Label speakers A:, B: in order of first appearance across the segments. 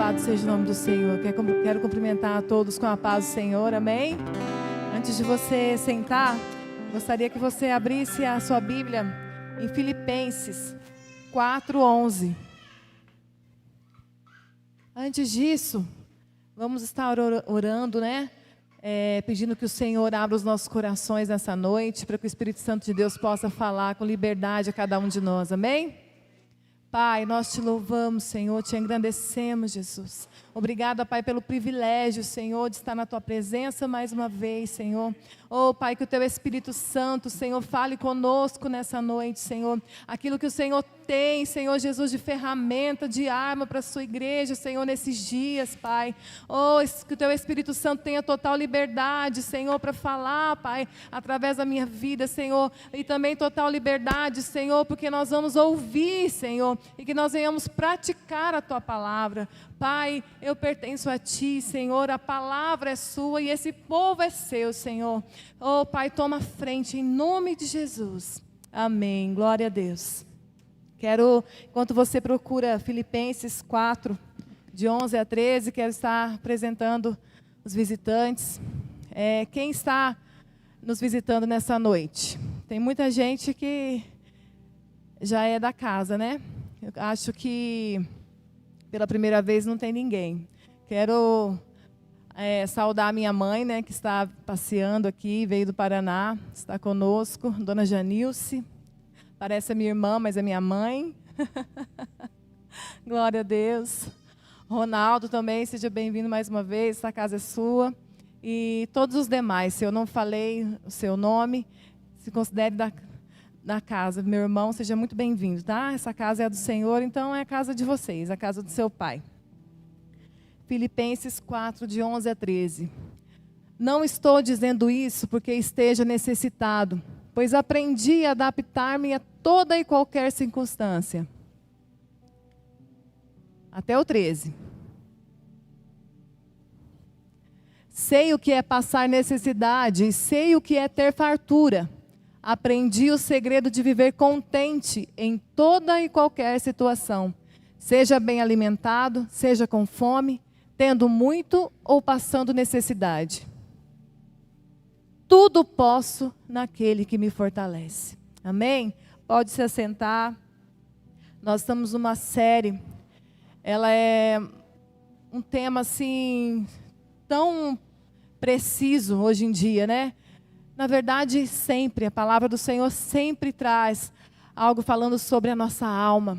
A: Louvado seja o nome do Senhor. Quero cumprimentar a todos com a paz do Senhor, amém? Antes de você sentar, gostaria que você abrisse a sua Bíblia em Filipenses 4:11. Antes disso, vamos estar orando, né? Pedindo que o Senhor abra os nossos corações nessa noite, para que o Espírito Santo de Deus possa falar com liberdade a cada um de nós, amém? Pai, nós te louvamos, Senhor, te engrandecemos, Jesus. Obrigada, Pai, pelo privilégio, Senhor, de estar na Tua presença mais uma vez, Senhor. Oh, Pai, que o Teu Espírito Santo, Senhor, fale conosco nessa noite, Senhor. Aquilo que o Senhor tem, Senhor Jesus, de ferramenta, de arma para a Sua igreja, Senhor, nesses dias, Pai. Oh, que o Teu Espírito Santo tenha total liberdade, Senhor, para falar, Pai, através da minha vida, Senhor. E também total liberdade, Senhor, porque nós vamos ouvir, Senhor, e que nós venhamos praticar a Tua palavra. Pai, eu pertenço a Ti, Senhor, a palavra é Sua e esse povo é Seu, Senhor. Oh, Pai, toma frente em nome de Jesus. Amém, glória a Deus. Enquanto você procura Filipenses 4, de 11 a 13, quero estar apresentando os visitantes. Quem está nos visitando nessa noite? Tem muita gente que já é da casa, né? Eu acho que pela primeira vez não tem ninguém. Quero saudar a minha mãe, né, que está passeando aqui, veio do Paraná, está conosco, Dona Janilce. Parece a minha irmã, mas é minha mãe. Glória a Deus. Ronaldo também, seja bem-vindo mais uma vez, essa casa é sua. E todos os demais, se eu não falei o seu nome, se considere da casa. Meu irmão, seja muito bem-vindo, tá? Essa casa é a do Senhor, então é a casa de vocês, a casa do seu pai. Filipenses 4, de 11 a 13. Não estou dizendo isso porque esteja necessitado, pois aprendi a adaptar-me a toda e qualquer circunstância. Até o 13. Sei o que é passar necessidade e sei o que é ter fartura. Aprendi o segredo de viver contente em toda e qualquer situação. Seja bem alimentado, seja com fome, tendo muito ou passando necessidade. Tudo posso naquele que me fortalece. Amém? Pode se assentar. Nós estamos numa série. Ela é um tema assim tão preciso hoje em dia, né? Na verdade, sempre, a palavra do Senhor sempre traz algo falando sobre a nossa alma.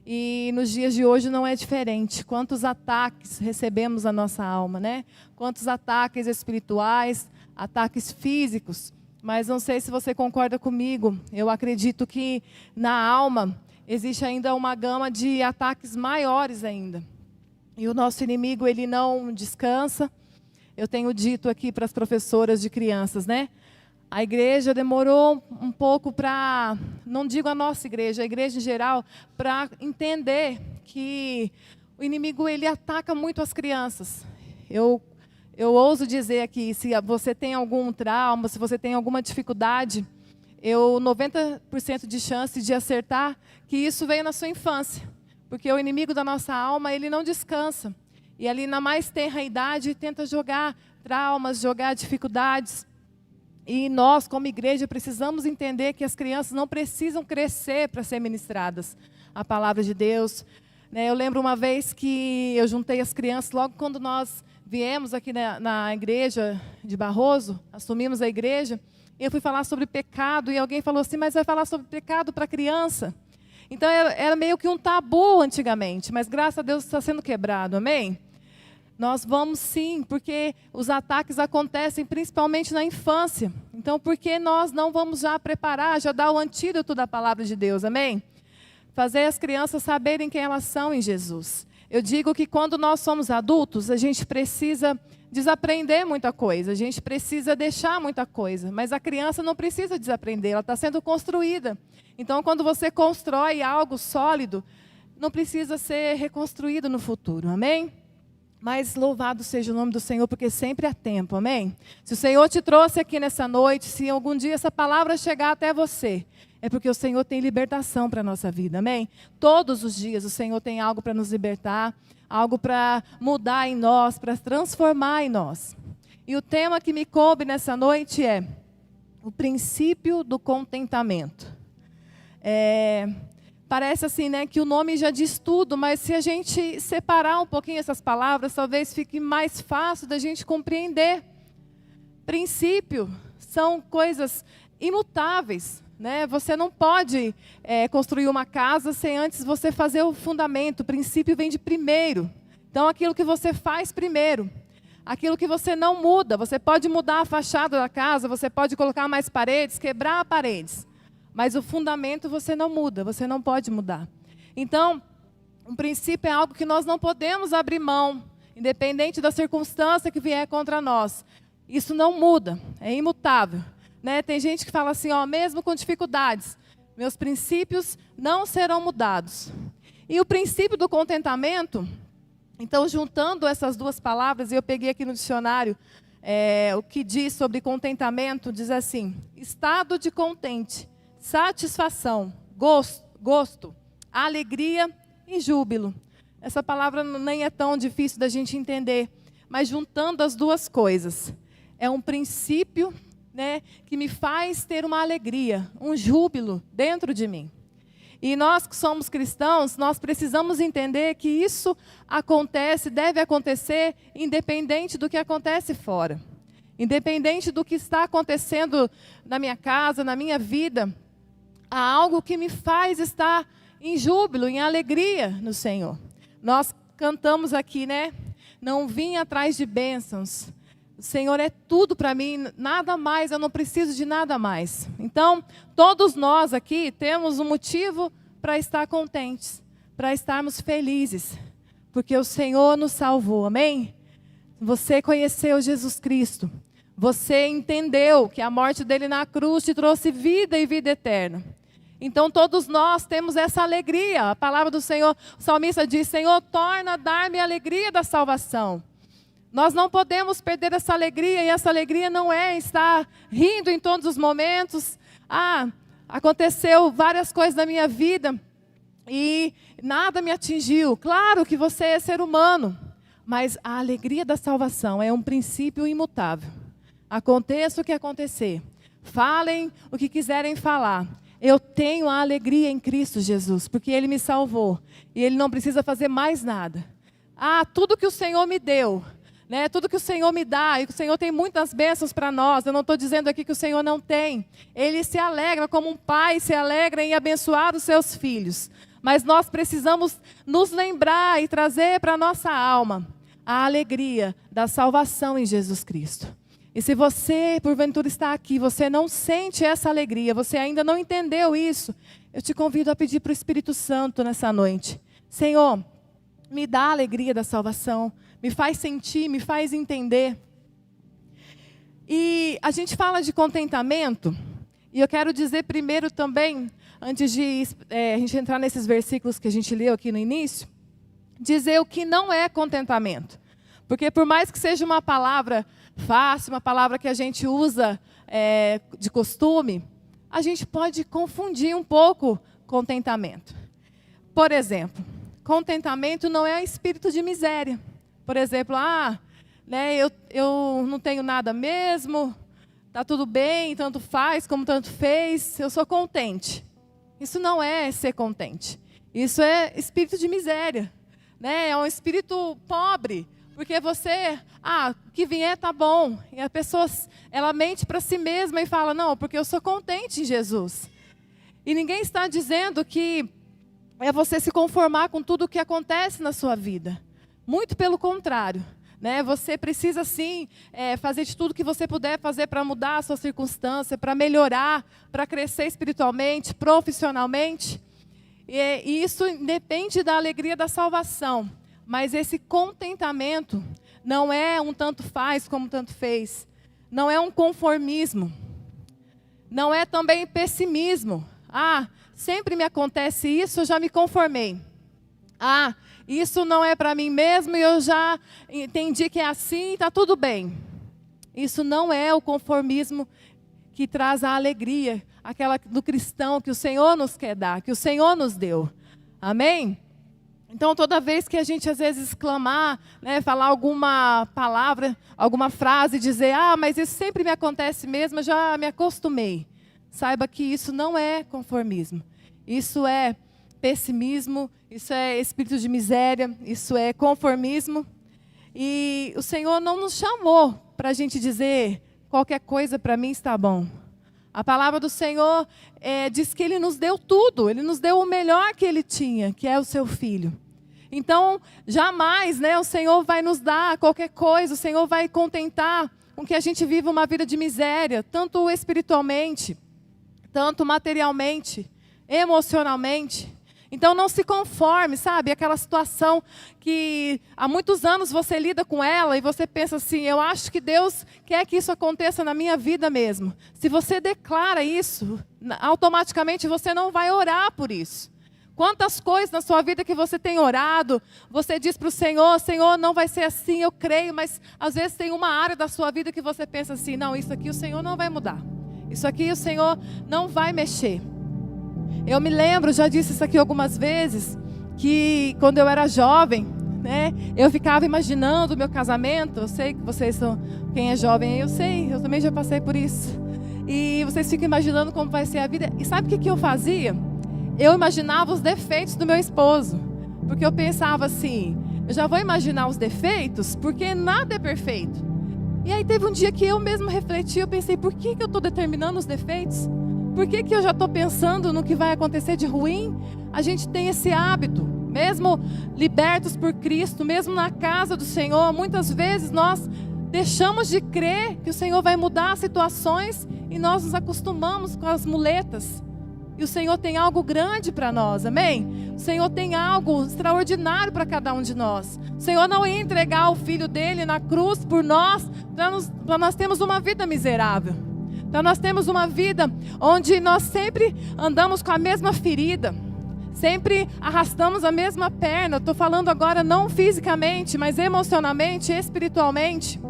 A: E nos dias de hoje não é diferente. Quantos ataques recebemos na nossa alma, né? Quantos ataques espirituais, ataques físicos. Mas não sei se você concorda comigo. Eu acredito que na alma existe ainda uma gama de ataques maiores ainda. E o nosso inimigo, ele não descansa. Eu tenho dito aqui para as professoras de crianças, né? A igreja demorou um pouco para, não digo a nossa igreja, a igreja em geral, para entender que o inimigo, ele ataca muito as crianças. Eu ouso dizer aqui, se você tem algum trauma, se você tem alguma dificuldade, 90% de chance de acertar que isso veio na sua infância. Porque o inimigo da nossa alma, ele não descansa. E ali na mais tenra idade, tenta jogar traumas, jogar dificuldades. E nós, como igreja, precisamos entender que as crianças não precisam crescer para ser ministradas a palavra de Deus. Eu lembro uma vez que eu juntei as crianças, logo quando nós viemos aqui na igreja de Barroso, assumimos a igreja, e eu fui falar sobre pecado, e alguém falou assim, mas vai falar sobre pecado para criança? Então era meio que um tabu antigamente, mas graças a Deus está sendo quebrado, amém? Nós vamos sim, porque os ataques acontecem principalmente na infância. Então, por que nós não vamos já preparar, já dar o antídoto da palavra de Deus, amém? Fazer as crianças saberem quem elas são em Jesus. Eu digo que quando nós somos adultos, a gente precisa desaprender muita coisa, a gente precisa deixar muita coisa, mas a criança não precisa desaprender, ela está sendo construída. Então, quando você constrói algo sólido, não precisa ser reconstruído no futuro, amém? Mas louvado seja o nome do Senhor, porque sempre há tempo, amém? Se o Senhor te trouxe aqui nessa noite, se algum dia essa palavra chegar até você, é porque o Senhor tem libertação para a nossa vida, amém? Todos os dias o Senhor tem algo para nos libertar, algo para mudar em nós, para transformar em nós. E o tema que me coube nessa noite é o princípio do contentamento. Parece assim, né, que o nome já diz tudo, mas se a gente separar um pouquinho essas palavras, talvez fique mais fácil da gente compreender. Princípio são coisas imutáveis, né? Você não pode construir uma casa sem antes você fazer o fundamento. O princípio vem de primeiro. Então, aquilo que você faz primeiro, aquilo que você não muda. Você pode mudar a fachada da casa, você pode colocar mais paredes, quebrar paredes. Mas o fundamento você não muda, você não pode mudar. Então, um princípio é algo que nós não podemos abrir mão, independente da circunstância que vier contra nós. Isso não muda, é imutável. Né? Tem gente que fala assim, ó, mesmo com dificuldades, meus princípios não serão mudados. E o princípio do contentamento, então juntando essas duas palavras, e eu peguei aqui no dicionário, o que diz sobre contentamento, diz assim, estado de contente, satisfação, gosto, alegria e júbilo. Essa palavra nem é tão difícil da gente entender, mas juntando as duas coisas, é um princípio, né, que me faz ter uma alegria, um júbilo dentro de mim. E nós que somos cristãos, nós precisamos entender que isso acontece, deve acontecer, independente do que acontece fora. Independente do que está acontecendo na minha casa, na minha vida, há algo que me faz estar em júbilo, em alegria no Senhor. Nós cantamos aqui, né? Não vim atrás de bênçãos. O Senhor é tudo para mim, nada mais, eu não preciso de nada mais. Então, todos nós aqui temos um motivo para estar contentes, para estarmos felizes, porque o Senhor nos salvou, amém? Você conheceu Jesus Cristo, você entendeu que a morte dele na cruz te trouxe vida e vida eterna. Então todos nós temos essa alegria. A palavra do Senhor, o salmista diz, Senhor, torna a dar-me a alegria da salvação. Nós não podemos perder essa alegria, e essa alegria não é estar rindo em todos os momentos. Aconteceu várias coisas na minha vida e nada me atingiu. Claro que você é ser humano, mas a alegria da salvação é um princípio imutável. Aconteça o que acontecer, falem o que quiserem falar. Eu tenho a alegria em Cristo Jesus, porque Ele me salvou e Ele não precisa fazer mais nada. Tudo que o Senhor me deu, né? Tudo que o Senhor me dá, e o Senhor tem muitas bênçãos para nós. Eu não estou dizendo aqui que o Senhor não tem. Ele se alegra como um pai se alegra em abençoar os seus filhos. Mas nós precisamos nos lembrar e trazer para a nossa alma a alegria da salvação em Jesus Cristo. E se você, porventura, está aqui, você não sente essa alegria, você ainda não entendeu isso, eu te convido a pedir para o Espírito Santo nessa noite. Senhor, me dá a alegria da salvação, me faz sentir, me faz entender. E a gente fala de contentamento, e eu quero dizer primeiro também, antes de a gente entrar nesses versículos que a gente leu aqui no início, dizer o que não é contentamento. Porque por mais que seja uma palavra fácil, uma palavra que a gente usa de costume, a gente pode confundir um pouco contentamento. Por exemplo, contentamento não é espírito de miséria. Por exemplo, né, eu não tenho nada mesmo, está tudo bem, tanto faz como tanto fez, eu sou contente. Isso não é ser contente. Isso é espírito de miséria, né? É um espírito pobre. Porque você, o que vier tá bom. E a pessoa, ela mente para si mesma e fala, não, porque eu sou contente em Jesus. E ninguém está dizendo que é você se conformar com tudo o que acontece na sua vida. Muito pelo contrário. Né? Você precisa sim fazer de tudo que você puder fazer para mudar a sua circunstância, para melhorar, para crescer espiritualmente, profissionalmente. E isso depende da alegria da salvação. Mas esse contentamento não é um tanto faz como tanto fez. Não é um conformismo. Não é também pessimismo. Sempre me acontece isso, eu já me conformei. Ah, isso não é para mim mesmo e eu já entendi que é assim, está tudo bem. Isso não é o conformismo que traz a alegria, aquela do cristão que o Senhor nos quer dar, que o Senhor nos deu. Amém? Então, toda vez que a gente, às vezes, clamar, né, falar alguma palavra, alguma frase, dizer, mas isso sempre me acontece mesmo, eu já me acostumei. Saiba que isso não é conformismo. Isso é pessimismo, isso é espírito de miséria, isso é conformismo. E o Senhor não nos chamou para a gente dizer, qualquer coisa para mim está bom. A palavra do Senhor diz que Ele nos deu tudo, Ele nos deu o melhor que Ele tinha, que é o seu Filho. Então, jamais, né, o Senhor vai nos dar qualquer coisa, o Senhor vai contentar com que a gente viva uma vida de miséria, tanto espiritualmente, tanto materialmente, emocionalmente. Então, não se conforme, sabe? Aquela situação que há muitos anos você lida com ela e você pensa assim, eu acho que Deus quer que isso aconteça na minha vida mesmo. Se você declara isso, automaticamente você não vai orar por isso. Quantas coisas na sua vida que você tem orado, você diz para o Senhor, Senhor, não vai ser assim, eu creio, mas às vezes tem uma área da sua vida que você pensa assim, não, isso aqui o Senhor não vai mudar. Isso aqui o Senhor não vai mexer. Eu me lembro, já disse isso aqui algumas vezes, que quando eu era jovem, né, eu ficava imaginando o meu casamento. Eu sei que vocês são, quem é jovem, eu sei, eu também já passei por isso. E vocês ficam imaginando como vai ser a vida. E sabe o que eu fazia? Eu imaginava os defeitos do meu esposo. Porque eu pensava assim, eu já vou imaginar os defeitos, porque nada é perfeito. E aí teve um dia que eu mesmo refleti, eu pensei, por que eu estou determinando os defeitos? Por que eu já estou pensando no que vai acontecer de ruim? A gente tem esse hábito, mesmo libertos por Cristo, mesmo na casa do Senhor, muitas vezes nós deixamos de crer que o Senhor vai mudar as situações e nós nos acostumamos com as muletas. E o Senhor tem algo grande para nós, amém? O Senhor tem algo extraordinário para cada um de nós. O Senhor não ia entregar o Filho dele na cruz por nós, para nós termos uma vida miserável. Então nós temos uma vida onde nós sempre andamos com a mesma ferida, sempre arrastamos a mesma perna. Estou falando agora não fisicamente, mas emocionalmente, espiritualmente.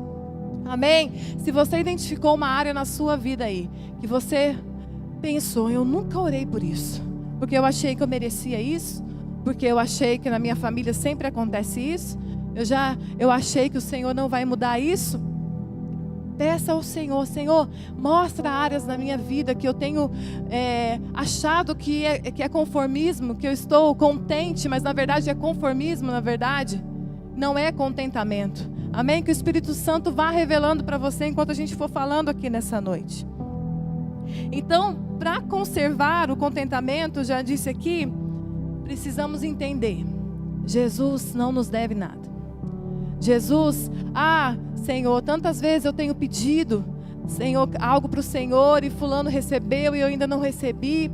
A: Amém? Se você identificou uma área na sua vida aí, que você pensou, eu nunca orei por isso, porque eu achei que eu merecia isso, porque eu achei que na minha família sempre acontece isso, eu achei que o Senhor não vai mudar isso. Peça ao Senhor, Senhor, mostra áreas na minha vida que eu tenho achado que é conformismo, que eu estou contente, mas na verdade é conformismo, na verdade, não é contentamento. Amém? Que o Espírito Santo vá revelando para você enquanto a gente for falando aqui nessa noite. Então, para conservar o contentamento, já disse aqui, precisamos entender, Jesus não nos deve nada. Jesus, Senhor, tantas vezes eu tenho pedido, Senhor, algo para o Senhor e fulano recebeu e eu ainda não recebi.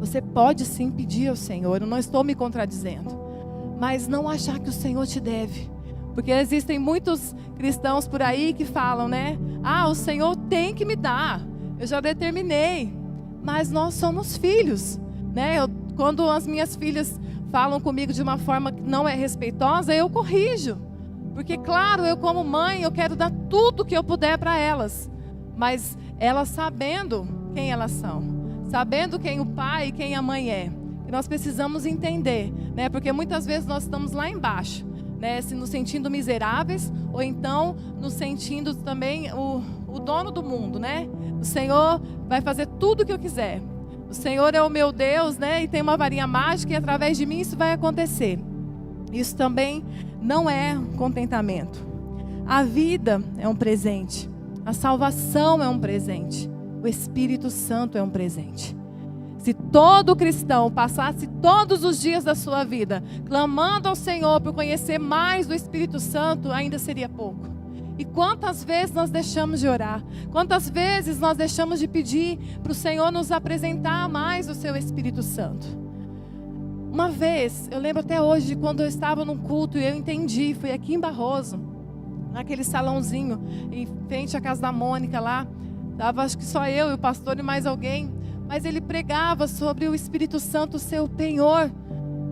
A: Você pode sim pedir ao Senhor, eu não estou me contradizendo, mas não achar que o Senhor te deve, porque existem muitos cristãos por aí que falam, né? O Senhor tem que me dar, eu já determinei, mas nós somos filhos, né? Quando as minhas filhas falam comigo de uma forma que não é respeitosa, eu corrijo. Porque, claro, eu como mãe, eu quero dar tudo que eu puder para elas. Mas elas sabendo quem elas são, sabendo quem o pai e quem a mãe é. E nós precisamos entender, né? Porque muitas vezes nós estamos lá embaixo, né? Se nos sentindo miseráveis, ou então nos sentindo também o dono do mundo, né? O Senhor vai fazer tudo o que eu quiser. O Senhor é o meu Deus, né? E tem uma varinha mágica e através de mim isso vai acontecer. Isso também não é contentamento. A vida é um presente. A salvação é um presente. O Espírito Santo é um presente. Se todo cristão passasse todos os dias da sua vida clamando ao Senhor por conhecer mais do Espírito Santo, ainda seria pouco. E quantas vezes nós deixamos de orar? Quantas vezes nós deixamos de pedir para o Senhor nos apresentar mais o seu Espírito Santo? Uma vez, eu lembro até hoje, quando eu estava num culto e eu entendi, fui aqui em Barroso, naquele salãozinho, em frente à casa da Mônica lá, estava acho que só eu e o pastor e mais alguém, mas ele pregava sobre o Espírito Santo ser o penhor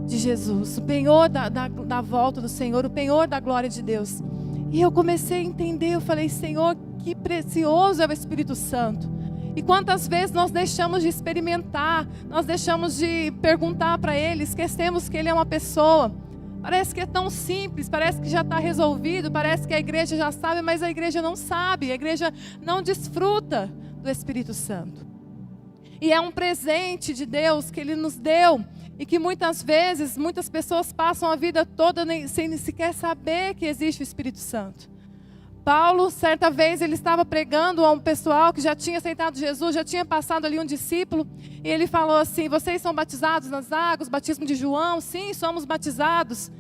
A: de Jesus, o penhor da volta do Senhor, o penhor da glória de Deus. E eu comecei a entender, eu falei, Senhor, que precioso é o Espírito Santo. E quantas vezes nós deixamos de experimentar, nós deixamos de perguntar para Ele, esquecemos que Ele é uma pessoa. Parece que é tão simples, parece que já está resolvido, parece que a igreja já sabe, mas a igreja não sabe, a igreja não desfruta do Espírito Santo. E é um presente de Deus que Ele nos deu, e que muitas vezes, muitas pessoas passam a vida toda sem sequer saber que existe o Espírito Santo. Paulo, certa vez, ele estava pregando a um pessoal que já tinha aceitado Jesus, já tinha passado ali um discípulo, e ele falou assim, vocês são batizados nas águas, batismo de João? Sim, somos batizados.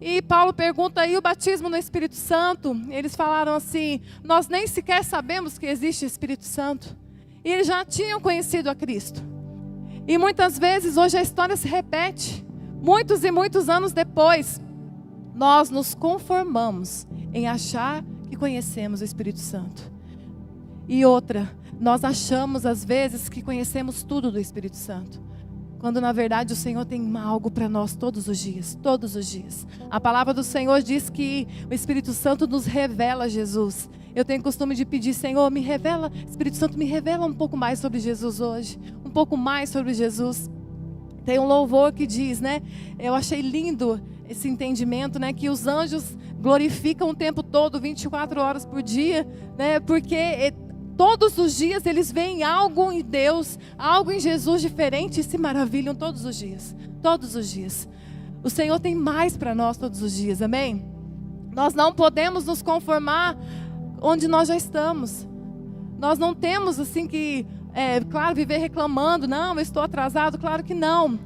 A: E Paulo pergunta, e o batismo no Espírito Santo? Eles falaram assim, nós nem sequer sabemos que existe Espírito Santo. E eles já tinham conhecido a Cristo. E muitas vezes, hoje a história se repete. Muitos e muitos anos depois, nós nos conformamos em achar que conhecemos o Espírito Santo. E outra, nós achamos às vezes que conhecemos tudo do Espírito Santo, quando na verdade o Senhor tem algo para nós todos os dias, todos os dias. A palavra do Senhor diz que o Espírito Santo nos revela Jesus. Eu tenho costume de pedir, Senhor, me revela, Espírito Santo, me revela um pouco mais sobre Jesus hoje, um pouco mais sobre Jesus. Tem um louvor que diz, né? Eu achei lindo esse entendimento, né? Que os anjos glorificam o tempo todo, 24 horas por dia, né? Porque todos os dias eles veem algo em Deus, algo em Jesus diferente e se maravilham todos os dias. Todos os dias. O Senhor tem mais para nós todos os dias, amém? Nós não podemos nos conformar onde nós já estamos. Nós não temos assim que, claro, viver reclamando, não, eu estou atrasado, claro que não.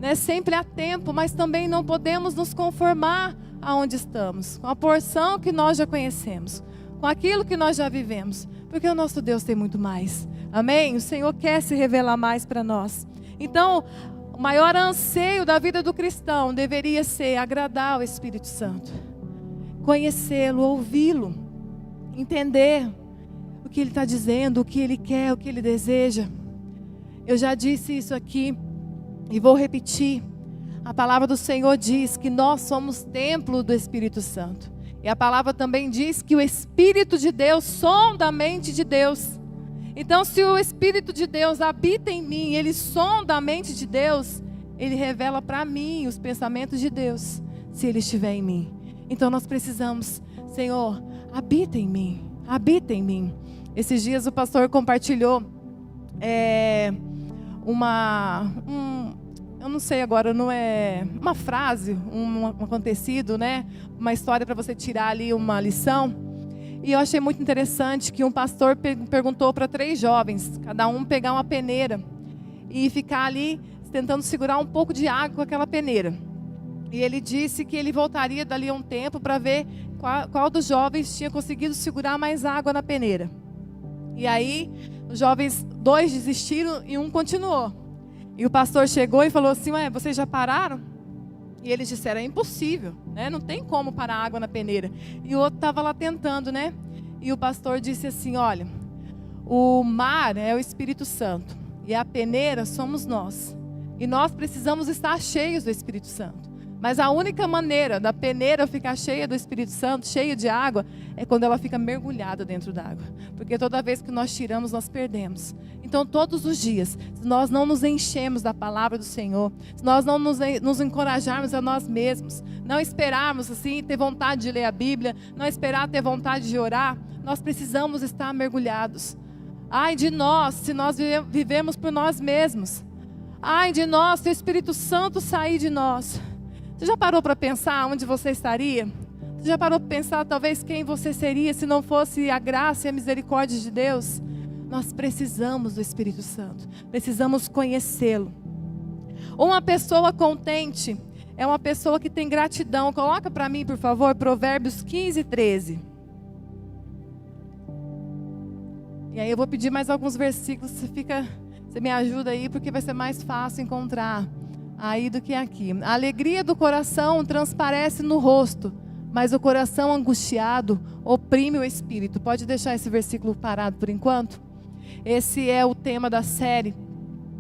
A: Né? Sempre há tempo, mas também não podemos nos conformar aonde estamos, com a porção que nós já conhecemos, com aquilo que nós já vivemos, porque o nosso Deus tem muito mais, amém? O Senhor quer se revelar mais para nós. Então, o maior anseio da vida do cristão deveria ser agradar ao Espírito Santo, conhecê-lo, ouvi-lo, entender o que Ele está dizendo, o que Ele quer, o que Ele deseja. Eu já disse isso aqui e vou repetir. A palavra do Senhor diz que nós somos templo do Espírito Santo. E a palavra também diz que o Espírito de Deus sonda a mente de Deus. Então, se o Espírito de Deus habita em mim, Ele sonda a mente de Deus, Ele revela para mim os pensamentos de Deus, se Ele estiver em mim. Então, nós precisamos, Senhor, habita em mim, habita em mim. Esses dias o pastor compartilhou eu não sei agora, não é uma frase, um acontecido, né? Uma história para você tirar ali uma lição. E eu achei muito interessante que um pastor perguntou para 3 jovens, cada um pegar uma peneira e ficar ali tentando segurar um pouco de água com aquela peneira. E ele disse que ele voltaria dali a um tempo para ver qual dos jovens tinha conseguido segurar mais água na peneira. E aí, os jovens 2 desistiram e um continuou. E o pastor chegou e falou assim, vocês já pararam? E eles disseram, é impossível, né? Não tem como parar água na peneira. E o outro estava lá tentando, né? E o pastor disse assim, olha, o mar é o Espírito Santo e a peneira somos nós. E nós precisamos estar cheios do Espírito Santo. Mas a única maneira da peneira ficar cheia do Espírito Santo, cheia de água, é quando ela fica mergulhada dentro d'água. Porque toda vez que nós tiramos, nós perdemos. Então, todos os dias, se nós não nos enchemos da palavra do Senhor, se nós não nos encorajarmos a nós mesmos, não esperarmos assim, ter vontade de ler a Bíblia, não esperar ter vontade de orar, nós precisamos estar mergulhados. Ai de nós, se nós vivemos por nós mesmos. Ai de nós, se o Espírito Santo sair de nós. Você já parou para pensar onde você estaria? Você já parou para pensar talvez quem você seria se não fosse a graça e a misericórdia de Deus? Nós precisamos do Espírito Santo. Precisamos conhecê-lo. Uma pessoa contente é uma pessoa que tem gratidão. Coloca para mim, por favor, Provérbios 15, 13. E aí eu vou pedir mais alguns versículos. Você me ajuda aí, porque vai ser mais fácil encontrar aí do que aqui. A alegria do coração transparece no rosto, mas o coração angustiado oprime o espírito. Pode deixar esse versículo parado por enquanto? Esse é o tema da série.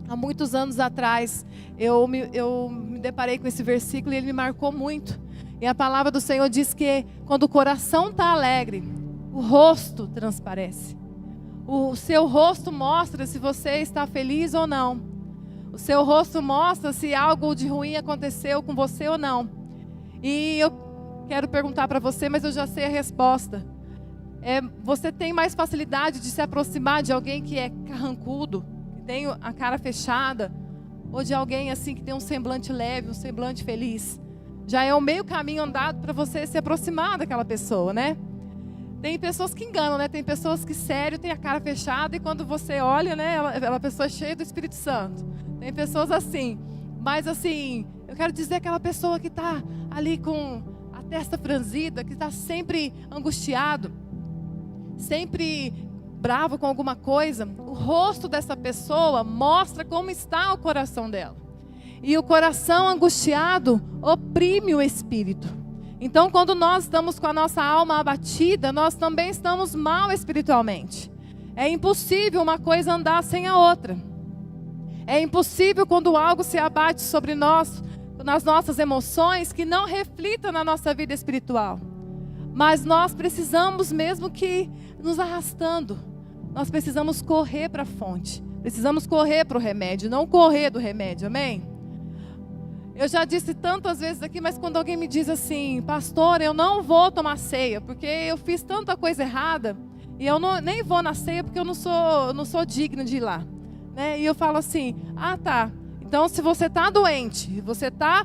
A: Há muitos anos atrás, eu me deparei com esse versículo e ele me marcou muito. E a palavra do Senhor diz que quando o coração está alegre, o rosto transparece. O seu rosto mostra se você está feliz ou não. O seu rosto mostra se algo de ruim aconteceu com você ou não. E eu quero perguntar para você, mas eu já sei a resposta. Você tem mais facilidade de se aproximar de alguém que é carrancudo, que tem a cara fechada, ou de alguém assim que tem um semblante leve, um semblante feliz? Já é o meio caminho andado para você se aproximar daquela pessoa, né? Tem pessoas que enganam, né? Tem pessoas que sério tem a cara fechada e quando você olha, né, ela pessoa cheia do Espírito Santo. Tem pessoas assim, mas assim, eu quero dizer aquela pessoa que está ali com a testa franzida, que está sempre angustiado, sempre bravo com alguma coisa. O rosto dessa pessoa mostra como está o coração dela. E o coração angustiado oprime o espírito. Então, quando nós estamos com a nossa alma abatida, nós também estamos mal espiritualmente. É impossível uma coisa andar sem a outra. É impossível quando algo se abate sobre nós, nas nossas emoções, que não reflita na nossa vida espiritual. Mas nós precisamos mesmo que nos arrastando. Nós precisamos correr para a fonte. Precisamos correr para o remédio, não correr do remédio, amém? Eu já disse tantas vezes aqui, mas quando alguém me diz assim, pastor, eu não vou tomar ceia, porque eu fiz tanta coisa errada, e eu nem vou na ceia porque eu não sou digna de ir lá. Né? E eu falo assim, tá, então se você está doente, você está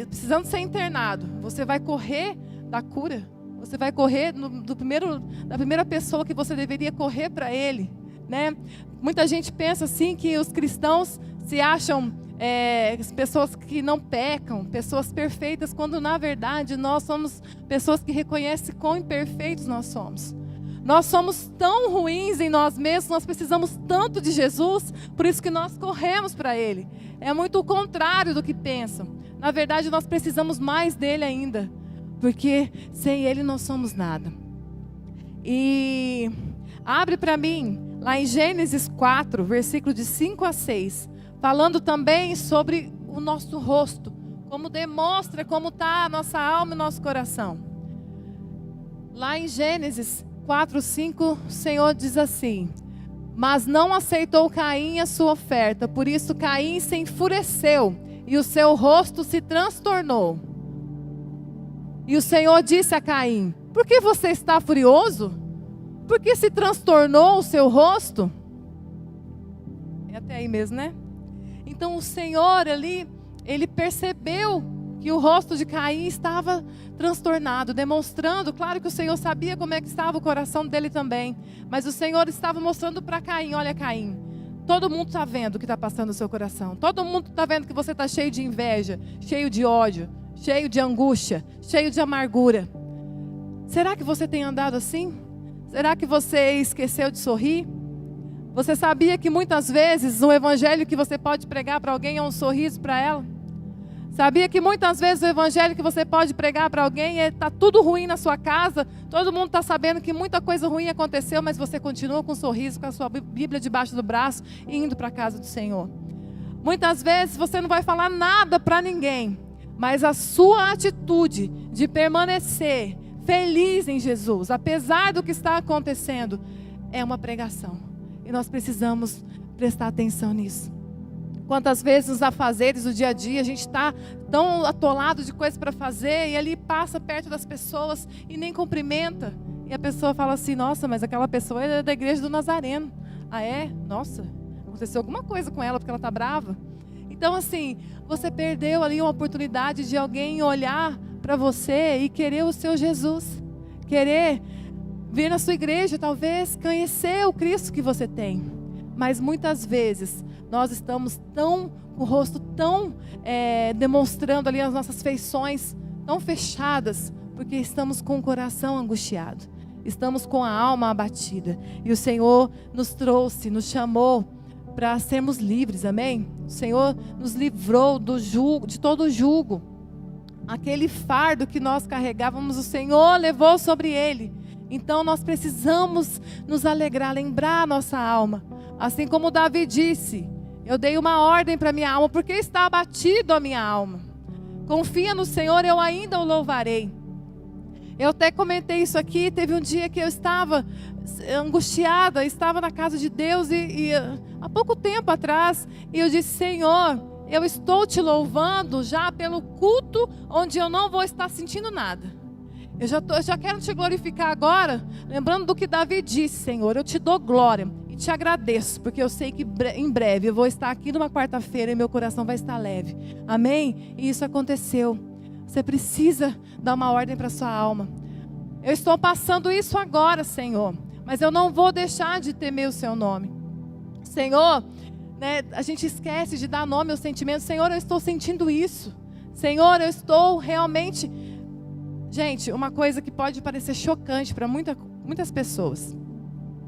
A: precisando ser internado, você vai correr da cura, você vai correr da primeira pessoa que você deveria correr para ele. Né? Muita gente pensa assim que os cristãos se acham pessoas que não pecam, pessoas perfeitas, quando na verdade nós somos pessoas que reconhecem quão imperfeitos nós somos. Nós somos tão ruins em nós mesmos, nós precisamos tanto de Jesus, por isso que nós corremos para Ele. É muito o contrário do que pensam. Na verdade, nós precisamos mais dele ainda, porque sem Ele não somos nada. E abre para mim, lá em Gênesis 4, versículo de 5 a 6, falando também sobre o nosso rosto, como demonstra como está a nossa alma e o nosso coração. Lá em Gênesis 4, 5, o Senhor diz assim: mas não aceitou Caim a sua oferta, por isso Caim se enfureceu e o seu rosto se transtornou. E o Senhor disse a Caim: por que você está furioso? Por que se transtornou o seu rosto? É até aí mesmo, né? Então o Senhor ali, Ele percebeu que o rosto de Caim estava transtornado, demonstrando, claro que o Senhor sabia como é que estava o coração dele também, mas o Senhor estava mostrando para Caim: olha Caim, todo mundo está vendo o que está passando no seu coração, todo mundo está vendo que você está cheio de inveja, cheio de ódio, cheio de angústia, cheio de amargura. Será que você tem andado assim? Será que você esqueceu de sorrir? Você sabia que muitas vezes o evangelho que você pode pregar para alguém é um sorriso para ela? Sabia que muitas vezes o evangelho que você pode pregar para alguém está tudo ruim na sua casa, todo mundo está sabendo que muita coisa ruim aconteceu, mas você continua com um sorriso, com a sua Bíblia debaixo do braço e indo para a casa do Senhor. Muitas vezes você não vai falar nada para ninguém, mas a sua atitude de permanecer feliz em Jesus, apesar do que está acontecendo, é uma pregação. E nós precisamos prestar atenção nisso. Quantas vezes nos afazeres do dia a dia, a gente está tão atolado de coisas para fazer, e ali passa perto das pessoas e nem cumprimenta. E a pessoa fala assim: nossa, mas aquela pessoa é da igreja do Nazareno. Ah é? Nossa, aconteceu alguma coisa com ela porque ela está brava. Então assim, você perdeu ali uma oportunidade de alguém olhar para você e querer o seu Jesus. Querer vir na sua igreja, talvez conhecer o Cristo que você tem. Mas muitas vezes nós estamos com o rosto tão demonstrando ali as nossas feições tão fechadas, porque estamos com o coração angustiado, estamos com a alma abatida. E o Senhor nos trouxe, nos chamou para sermos livres, amém? O Senhor nos livrou do jugo, de todo o jugo. Aquele fardo que nós carregávamos, o Senhor levou sobre Ele. Então nós precisamos nos alegrar, lembrar a nossa alma. Assim como Davi disse: Eu dei uma ordem para minha alma, porque está abatido a minha alma. Confia no Senhor, eu ainda o louvarei. Eu até comentei isso aqui, teve um dia que eu estava angustiada, estava na casa de Deus e há pouco tempo atrás, e eu disse: Senhor, eu estou te louvando já pelo culto onde eu não vou estar sentindo nada. Eu já quero te glorificar agora, lembrando do que Davi disse: Senhor, eu te dou glória e te agradeço, porque eu sei que em breve eu vou estar aqui numa quarta-feira e meu coração vai estar leve. Amém? E isso aconteceu. Você precisa dar uma ordem para a sua alma. Eu estou passando isso agora, Senhor, mas eu não vou deixar de temer o seu nome. Senhor, né, a gente esquece de dar nome aos sentimentos. Senhor, eu estou sentindo isso. Senhor, eu estou realmente... Gente, uma coisa que pode parecer chocante para muitas pessoas,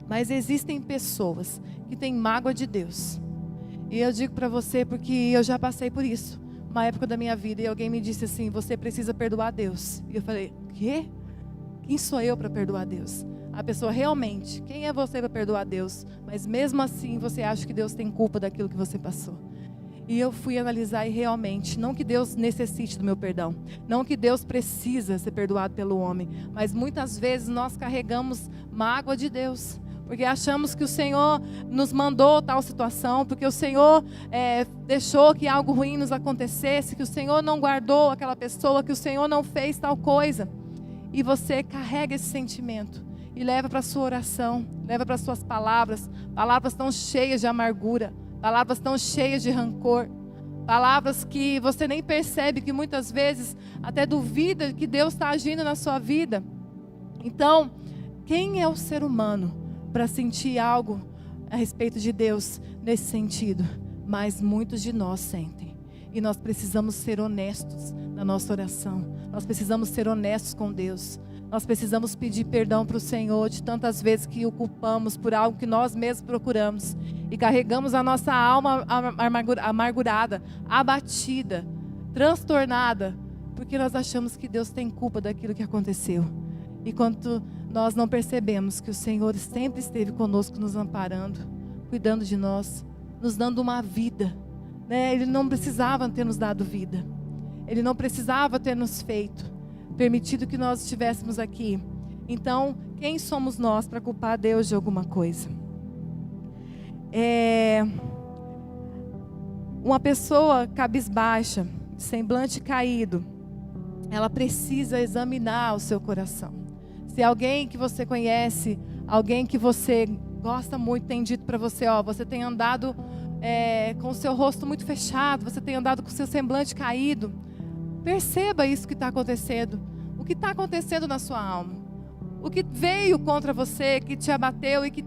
A: mas existem pessoas que têm mágoa de Deus. E eu digo para você porque eu já passei por isso. Uma época da minha vida, e alguém me disse assim: você precisa perdoar Deus. E eu falei: quê? Quem sou eu para perdoar Deus? A pessoa: realmente, quem é você para perdoar Deus? Mas mesmo assim você acha que Deus tem culpa daquilo que você passou. E eu fui analisar e realmente, não que Deus necessite do meu perdão, não que Deus precisa ser perdoado pelo homem, mas muitas vezes nós carregamos mágoa de Deus, porque achamos que o Senhor nos mandou tal situação, porque o Senhor deixou que algo ruim nos acontecesse, que o Senhor não guardou aquela pessoa, que o Senhor não fez tal coisa. E você carrega esse sentimento e leva para a sua oração, leva para as suas palavras, palavras tão cheias de amargura, palavras tão cheias de rancor, palavras que você nem percebe, que muitas vezes até duvida que Deus está agindo na sua vida. Então, quem é o ser humano para sentir algo a respeito de Deus nesse sentido? Mas muitos de nós sentem. E nós precisamos ser honestos na nossa oração. Nós precisamos ser honestos com Deus. Nós precisamos pedir perdão para o Senhor de tantas vezes que o culpamos por algo que nós mesmos procuramos. E carregamos a nossa alma amargurada, abatida, transtornada, porque nós achamos que Deus tem culpa daquilo que aconteceu. Enquanto nós não percebemos que o Senhor sempre esteve conosco, nos amparando, cuidando de nós, nos dando uma vida, né? Ele não precisava ter nos dado vida. Ele não precisava ter nos permitido que nós estivéssemos aqui. Então, quem somos nós para culpar Deus de alguma coisa? Uma pessoa cabisbaixa, semblante caído, ela precisa examinar o seu coração. Se alguém que você conhece, alguém que você gosta muito, tem dito para você: ó, você tem andado com o seu rosto muito fechado, você tem andado com o seu semblante caído. Perceba isso que está acontecendo. O que está acontecendo na sua alma? O que veio contra você, que te abateu e que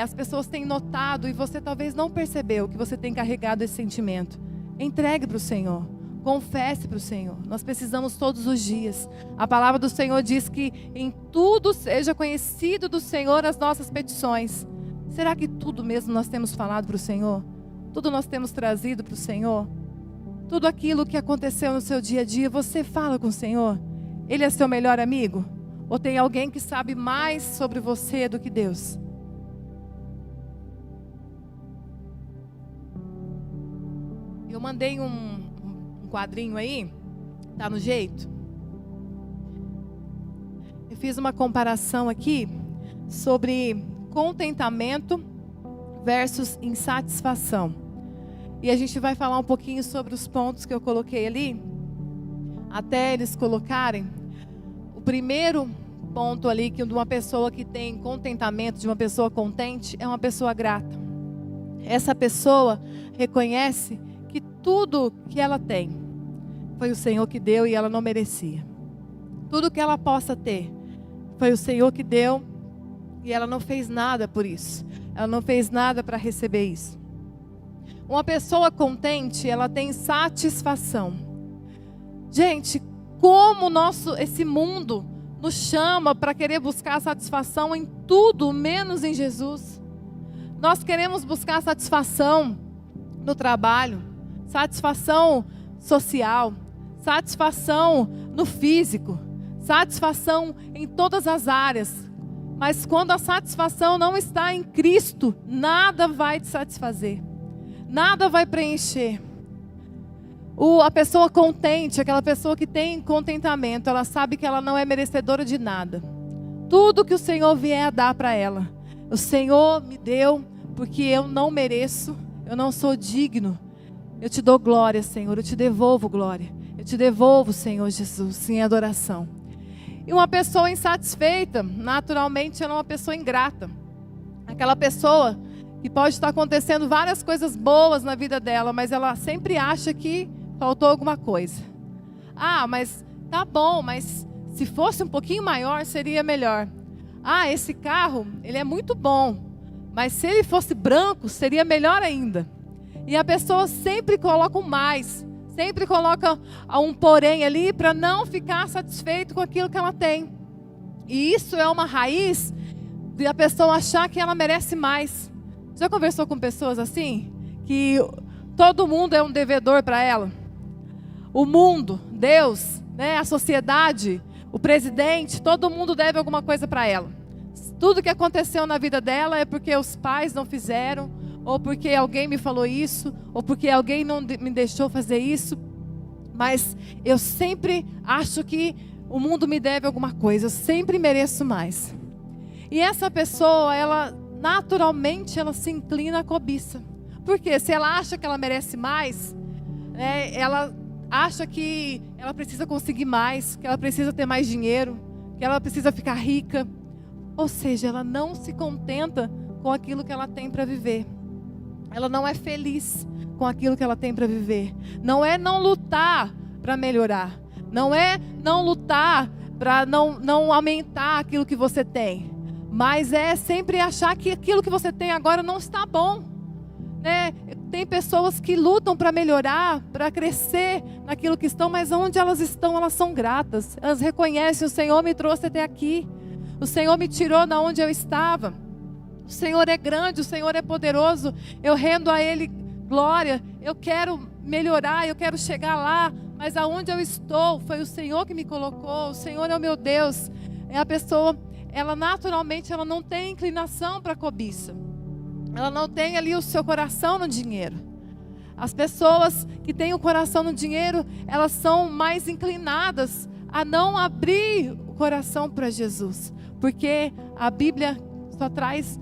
A: as pessoas têm notado e você talvez não percebeu que você tem carregado esse sentimento. Entregue para o Senhor. Confesse para o Senhor. Nós precisamos todos os dias. A palavra do Senhor diz que em tudo seja conhecido do Senhor as nossas petições. Será que tudo mesmo nós temos falado para o Senhor? Tudo nós temos trazido para o Senhor? Tudo aquilo que aconteceu no seu dia a dia, você fala com o Senhor? Ele é seu melhor amigo? Ou tem alguém que sabe mais sobre você do que Deus? Eu mandei um quadrinho aí, tá no jeito? Eu fiz uma comparação aqui sobre contentamento versus insatisfação. E a gente vai falar um pouquinho sobre os pontos que eu coloquei ali, até eles colocarem. O primeiro ponto ali, que de uma pessoa que tem contentamento, de uma pessoa contente, é uma pessoa grata. Essa pessoa reconhece que tudo que ela tem foi o Senhor que deu e ela não merecia. Tudo que ela possa ter foi o Senhor que deu e ela não fez nada por isso. Ela não fez nada para receber isso. Uma pessoa contente, ela tem satisfação. Gente, como esse mundo nos chama para querer buscar satisfação em tudo, menos em Jesus. Nós queremos buscar satisfação no trabalho, satisfação social, satisfação no físico, satisfação em todas as áreas. Mas quando a satisfação não está em Cristo, nada vai te satisfazer. nada vai preencher. A pessoa contente, aquela pessoa que tem contentamento, ela sabe que ela não é merecedora de nada. Tudo que o Senhor vier a dar para ela, o Senhor me deu porque eu não mereço, eu não sou digno. Eu te dou glória, Senhor, eu te devolvo glória. Eu te devolvo, Senhor Jesus, em adoração. E uma pessoa insatisfeita, naturalmente, ela é uma pessoa ingrata. Aquela pessoa que pode estar acontecendo várias coisas boas na vida dela, mas ela sempre acha que faltou alguma coisa. Ah, mas tá bom, mas se fosse um pouquinho maior seria melhor. Ah, esse carro, ele é muito bom, mas se ele fosse branco seria melhor ainda. E a pessoa sempre coloca um mais, sempre coloca um porém ali para não ficar satisfeito com aquilo que ela tem. E isso é uma raiz de a pessoa achar que ela merece mais. Já conversou com pessoas assim? Que todo mundo é um devedor para ela? O mundo, Deus, né, a sociedade, o presidente, todo mundo deve alguma coisa para ela. Tudo que aconteceu na vida dela é porque os pais não fizeram, ou porque alguém me falou isso, ou porque alguém não me deixou fazer isso. Mas eu sempre acho que o mundo me deve alguma coisa, eu sempre mereço mais. E essa pessoa, ela naturalmente ela se inclina à cobiça. Porque se ela acha que ela merece mais, ela acha que ela precisa conseguir mais, que ela precisa ter mais dinheiro, que ela precisa ficar rica. Ou seja, ela não se contenta com aquilo que ela tem para viver. Ela não é feliz com aquilo que ela tem para viver. Não é não lutar para melhorar. Não é não lutar para não aumentar aquilo que você tem. Mas é sempre achar que aquilo que você tem agora não está bom. Né? Tem pessoas que lutam para melhorar, para crescer naquilo que estão, mas onde elas estão, elas são gratas. Elas reconhecem, o Senhor me trouxe até aqui. O Senhor me tirou da onde eu estava. O Senhor é grande, o Senhor é poderoso. Eu rendo a Ele glória. Eu quero melhorar, eu quero chegar lá. Mas aonde eu estou, foi o Senhor que me colocou. O Senhor é o meu Deus. É a pessoa, ela naturalmente ela não tem inclinação para a cobiça. Ela não tem ali o seu coração no dinheiro. As pessoas que têm o coração no dinheiro, elas são mais inclinadas a não abrir o coração para Jesus. Porque a Bíblia só traz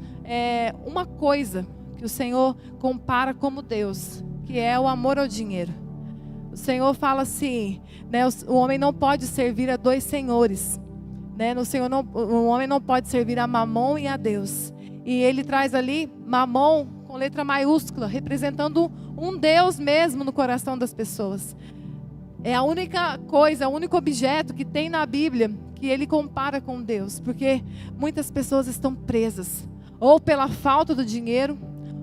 A: uma coisa que o Senhor compara como Deus, que é o amor ao dinheiro. O Senhor fala assim, né, o homem não pode servir a dois senhores. Né, o homem não pode servir a Mamon e a Deus. E ele traz ali Mamon com letra maiúscula, representando um Deus mesmo no coração das pessoas. É a única coisa, o único objeto que tem na Bíblia que ele compara com Deus. Porque muitas pessoas estão presas, ou pela falta do dinheiro,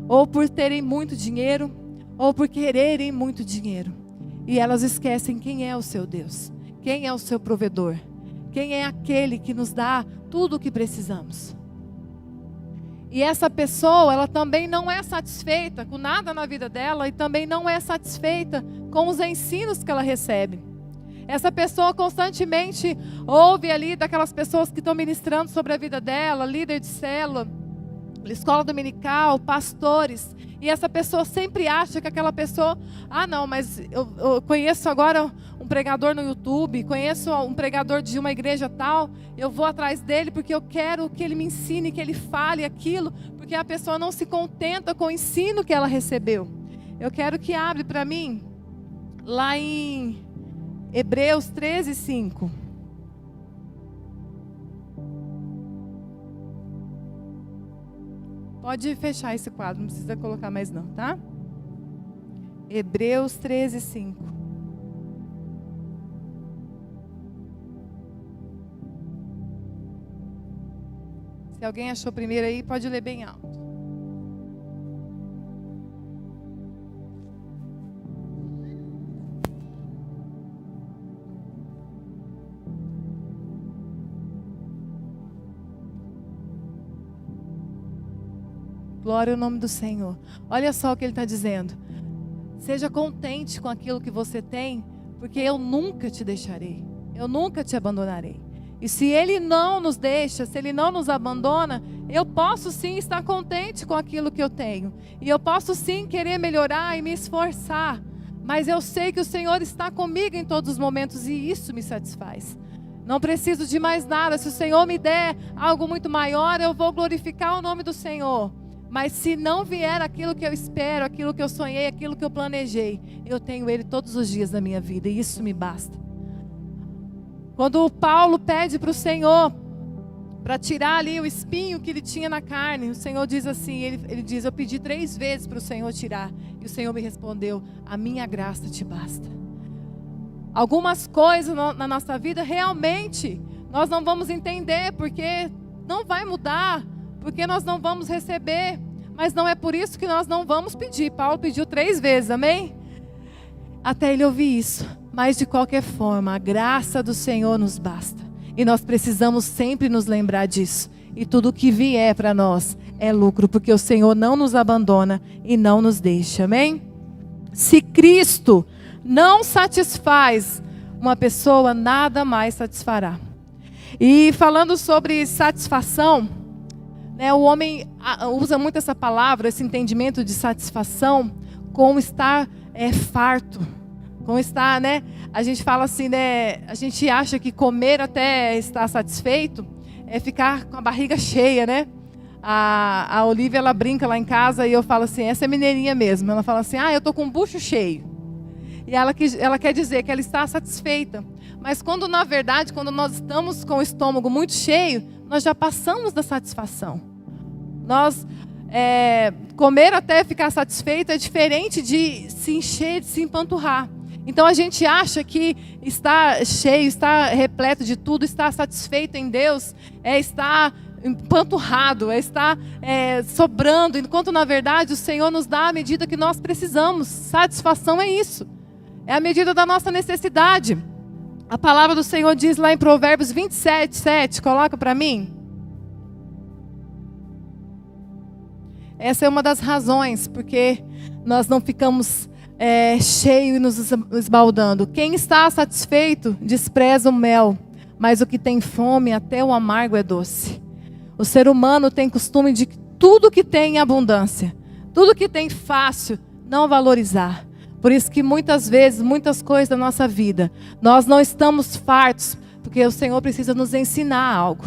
A: ou por terem muito dinheiro, ou por quererem muito dinheiro. E elas esquecem quem é o seu Deus, quem é o seu provedor, quem é aquele que nos dá tudo o que precisamos. E essa pessoa, ela também não é satisfeita com nada na vida dela e também não é satisfeita com os ensinos que ela recebe. Essa pessoa constantemente ouve ali daquelas pessoas que estão ministrando sobre a vida dela, líder de célula, escola dominical, pastores. E essa pessoa sempre acha que aquela pessoa, não, mas eu conheço agora um pregador no YouTube, conheço um pregador de uma igreja tal, eu vou atrás dele porque eu quero que ele me ensine, que ele fale aquilo, porque a pessoa não se contenta com o ensino que ela recebeu. Eu quero que abre para mim, lá em Hebreus 13:5. Pode fechar esse quadro, não precisa colocar mais não, tá? Hebreus 13:5. Se alguém achou primeiro aí, pode ler bem alto. Glória ao nome do Senhor. Olha só o que ele está dizendo. Seja contente com aquilo que você tem, porque eu nunca te deixarei. Eu nunca te abandonarei. E se Ele não nos deixa, se Ele não nos abandona, eu posso sim estar contente com aquilo que eu tenho. E eu posso sim querer melhorar e me esforçar. Mas eu sei que o Senhor está comigo em todos os momentos e isso me satisfaz. Não preciso de mais nada. Se o Senhor me der algo muito maior, eu vou glorificar o nome do Senhor. Mas se não vier aquilo que eu espero, aquilo que eu sonhei, aquilo que eu planejei, eu tenho Ele todos os dias da minha vida e isso me basta. Quando o Paulo pede para o Senhor para tirar ali o espinho que ele tinha na carne, o Senhor diz assim, ele diz, eu pedi 3 vezes para o Senhor tirar. E o Senhor me respondeu, a minha graça te basta. Algumas coisas na nossa vida, realmente, nós não vamos entender, porque não vai mudar, porque nós não vamos receber. Mas não é por isso que nós não vamos pedir. Paulo pediu 3 vezes, amém? Até ele ouvir isso. Mas de qualquer forma, a graça do Senhor nos basta. E nós precisamos sempre nos lembrar disso. E tudo que vier para nós é lucro, porque o Senhor não nos abandona e não nos deixa, amém? Se Cristo não satisfaz uma pessoa, nada mais satisfará. E falando sobre satisfação, né, o homem usa muito essa palavra, esse entendimento de satisfação, como estar farto. Como está, né? A gente fala assim, né? A gente acha que comer até estar satisfeito é ficar com a barriga cheia, né? A Olivia, ela brinca lá em casa e eu falo assim, essa é mineirinha mesmo. Ela fala assim, eu tô com o bucho cheio. E ela quer dizer que ela está satisfeita. Mas quando, na verdade, quando nós estamos com o estômago muito cheio, nós já passamos da satisfação. Comer até ficar satisfeito é diferente de se encher, de se empanturrar. Então a gente acha que estar cheio, estar repleto de tudo, estar satisfeito em Deus, é estar empanturrado, é estar sobrando, enquanto na verdade o Senhor nos dá a medida que nós precisamos. Satisfação é isso, é a medida da nossa necessidade. A palavra do Senhor diz lá em Provérbios 27:7, coloca para mim. Essa é uma das razões porque nós não ficamos cheio e nos esbaldando. Quem está satisfeito despreza o mel, mas o que tem fome até o amargo é doce. O ser humano tem costume de tudo que tem em abundância, tudo que tem fácil, não valorizar. Por isso que muitas vezes, muitas coisas da nossa vida, nós não estamos fartos, porque o Senhor precisa nos ensinar algo.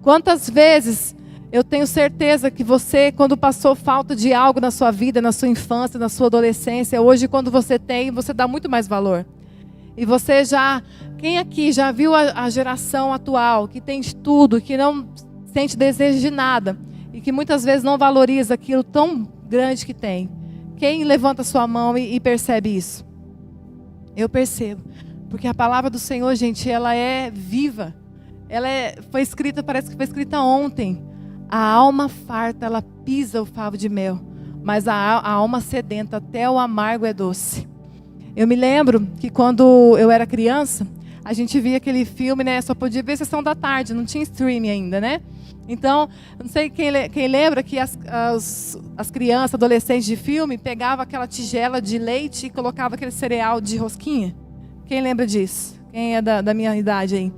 A: Quantas vezes eu tenho certeza que você, quando passou falta de algo na sua vida, na sua infância, na sua adolescência, hoje quando você tem, você dá muito mais valor. E você quem aqui já viu a geração atual, que tem de tudo, que não sente desejo de nada, e que muitas vezes não valoriza aquilo tão grande que tem? Quem levanta sua mão e percebe isso? Eu percebo. Porque a palavra do Senhor, gente, ela é viva. Foi escrita, parece que foi escrita ontem. A alma farta, ela pisa o favo de mel, mas a alma sedenta, até o amargo é doce. Eu me lembro que quando eu era criança, a gente via aquele filme, né? Só podia ver sessão da tarde, não tinha streaming ainda, né? Então, não sei quem lembra que as crianças, adolescentes de filme, pegavam aquela tigela de leite e colocava aquele cereal de rosquinha. Quem lembra disso? Quem é da minha idade aí?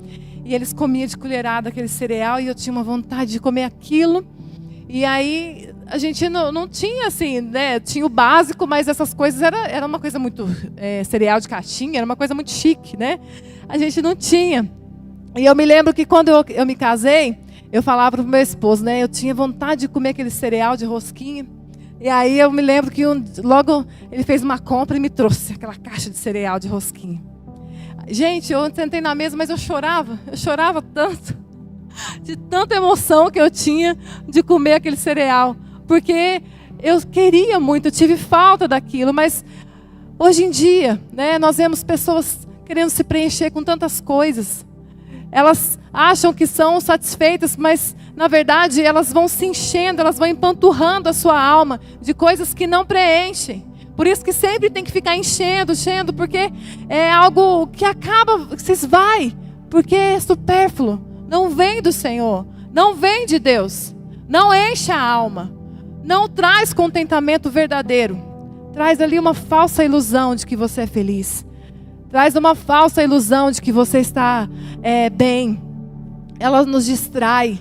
A: E eles comiam de colherada aquele cereal e eu tinha uma vontade de comer aquilo. E aí a gente não tinha assim, né? Tinha o básico, mas essas coisas era uma coisa muito... cereal de caixinha, era uma coisa muito chique, né? A gente não tinha. E eu me lembro que quando eu me casei, eu falava para o meu esposo, né? Eu tinha vontade de comer aquele cereal de rosquinha. E aí eu me lembro que logo ele fez uma compra e me trouxe aquela caixa de cereal de rosquinha. Gente, eu sentei na mesa, mas eu chorava tanto, de tanta emoção que eu tinha de comer aquele cereal, porque eu queria muito, eu tive falta daquilo, mas hoje em dia, né, nós vemos pessoas querendo se preencher com tantas coisas, elas acham que são satisfeitas, mas na verdade elas vão se enchendo, elas vão empanturrando a sua alma de coisas que não preenchem. Por isso que sempre tem que ficar enchendo, porque é algo que acaba, se esvai, porque é supérfluo. Não vem do Senhor, não vem de Deus, não enche a alma, não traz contentamento verdadeiro. Traz ali uma falsa ilusão de que você é feliz. Traz uma falsa ilusão de que você está bem. ela nos distrai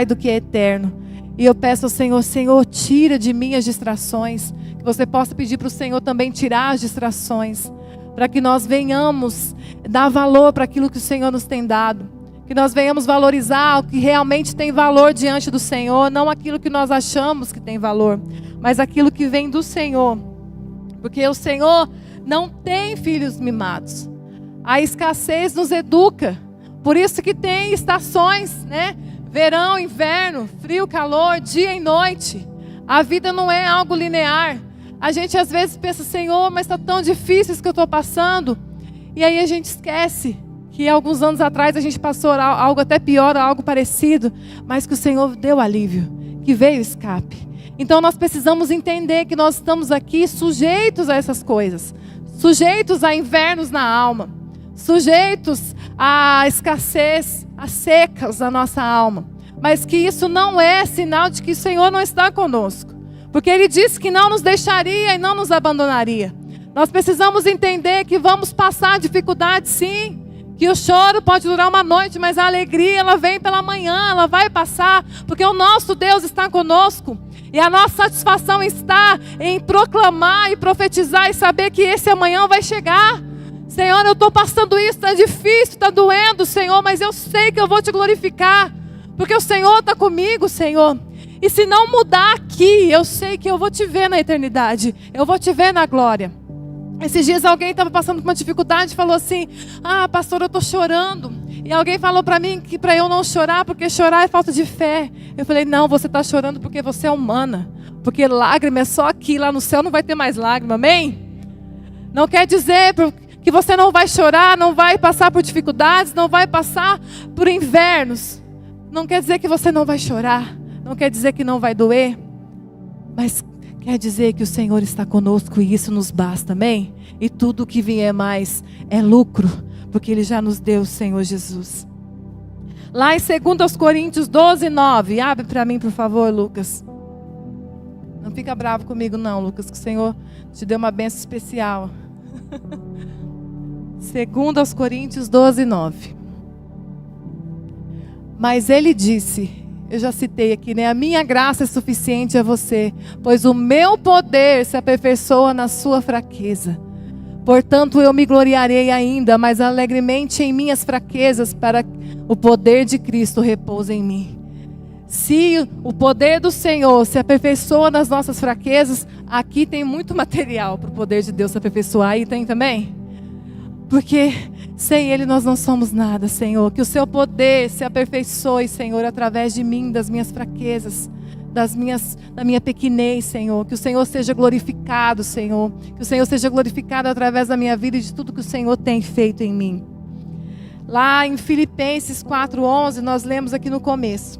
A: do que é eterno. E eu peço ao Senhor, Senhor, tira de mim as distrações, que você possa pedir para o Senhor também tirar as distrações, para que nós venhamos dar valor para aquilo que o Senhor nos tem dado, que nós venhamos valorizar o que realmente tem valor diante do Senhor, não aquilo que nós achamos que tem valor, mas aquilo que vem do Senhor, porque o Senhor não tem filhos mimados. A escassez nos educa, por isso que tem estações, né? Verão, inverno, frio, calor, dia e noite. A vida não é algo linear. A gente às vezes pensa, Senhor, mas está tão difícil isso que eu estou passando. E aí a gente esquece que alguns anos atrás a gente passou algo até pior, algo parecido, mas que o Senhor deu alívio, que veio escape. Então nós precisamos entender que nós estamos aqui sujeitos a essas coisas, sujeitos a invernos na alma, sujeitos à escassez, a secas da nossa alma, mas que isso não é sinal de que o Senhor não está conosco, porque Ele disse que não nos deixaria e não nos abandonaria. Nós precisamos entender que vamos passar dificuldades, sim, que o choro pode durar uma noite, mas a alegria ela vem pela manhã, ela vai passar, porque o nosso Deus está conosco, e a nossa satisfação está em proclamar e profetizar e saber que esse amanhã vai chegar. Senhor, eu estou passando isso, está difícil, está doendo, Senhor, mas eu sei que eu vou te glorificar, porque o Senhor está comigo, Senhor. E se não mudar aqui, eu sei que eu vou te ver na eternidade, eu vou te ver na glória. Esses dias alguém estava passando por uma dificuldade e falou assim, pastor, eu estou chorando. E alguém falou para mim que para eu não chorar, porque chorar é falta de fé. Eu falei, não, você está chorando porque você é humana, porque lágrima é só aqui, lá no céu não vai ter mais lágrima, amém? Não quer dizer que você não vai chorar, não vai passar por dificuldades, não vai passar por invernos. Não quer dizer que você não vai chorar, não quer dizer que não vai doer, mas quer dizer que o Senhor está conosco e isso nos basta, amém? E tudo que vier mais é lucro, porque Ele já nos deu o Senhor Jesus. Lá em 2 Coríntios 12, 9, abre para mim por favor, Lucas. Não fica bravo comigo não, Lucas, que o Senhor te deu uma bênção especial. 2 Coríntios 12, 9. Mas Ele disse, eu já citei aqui, né? A minha graça é suficiente a você, pois o meu poder se aperfeiçoa na sua fraqueza. Portanto, eu me gloriarei ainda, mais alegremente em minhas fraquezas, para o poder de Cristo repouse em mim. Se o poder do Senhor se aperfeiçoa nas nossas fraquezas, aqui tem muito material para o poder de Deus se aperfeiçoar. Aí tem também? Porque sem Ele nós não somos nada, Senhor. Que o Seu poder se aperfeiçoe, Senhor, através de mim, das minhas fraquezas, da minha pequenez, Senhor. Que o Senhor seja glorificado, Senhor. Que o Senhor seja glorificado através da minha vida e de tudo que o Senhor tem feito em mim. Lá em Filipenses 4:11, nós lemos aqui no começo.